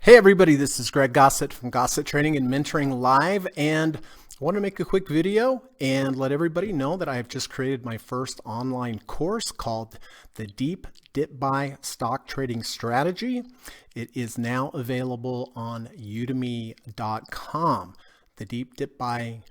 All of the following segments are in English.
Hey everybody, this is Greg Gossett from Gossett Training and Mentoring Live, and I want to make a quick video and let everybody know that I have just created my first online course called the Deep Dip Buy Stock Trading Strategy. It is now available on udemy.com. The Deep Dip Buy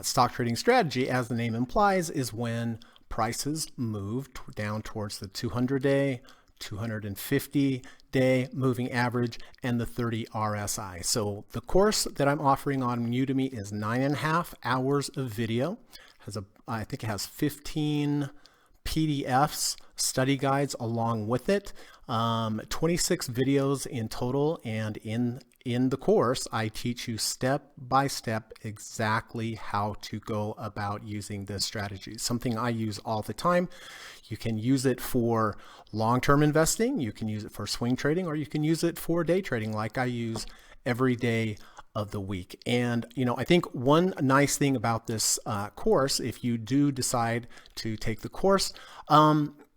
Stock Trading Strategy, as the name implies, is when prices move down towards the 200-day, 250-day moving average, and the 30 RSI. So the course that I'm offering on Udemy is 9.5 hours of video. I think it has 15 PDFs, study guides along with it, 26 videos in total, and in the course, I teach you step by step exactly how to go about using this strategy. Something I use all the time. You can use it for long-term investing, you can use it for swing trading, or you can use it for day trading like I use every day of the week. And I think one nice thing about this course, if you do decide to take the course,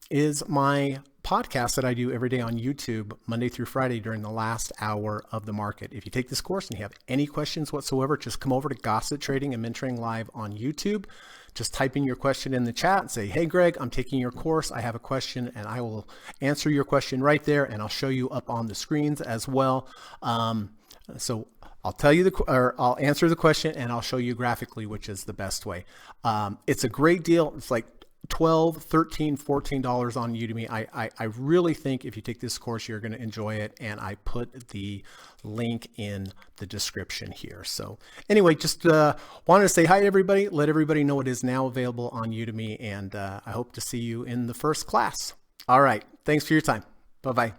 is my podcast that I do every day on YouTube, Monday through Friday during the last hour of the market. If you take this course and you have any questions whatsoever, just come over to Gossett Trading and Mentoring Live on YouTube. Just type in your question in the chat and say, hey Greg, I'm taking your course. I have a question, and I will answer your question right there, and I'll show you up on the screens as well. So I'll tell you I'll answer the question, and I'll show you graphically which is the best way. It's a great deal. It's like $12, $13, $14 on Udemy. I really think if you take this course, you're going to enjoy it. And I put the link in the description here. So anyway, just wanted to say hi to everybody, let everybody know it is now available on Udemy. And I hope to see you in the first class. All right. Thanks for your time. Bye-bye.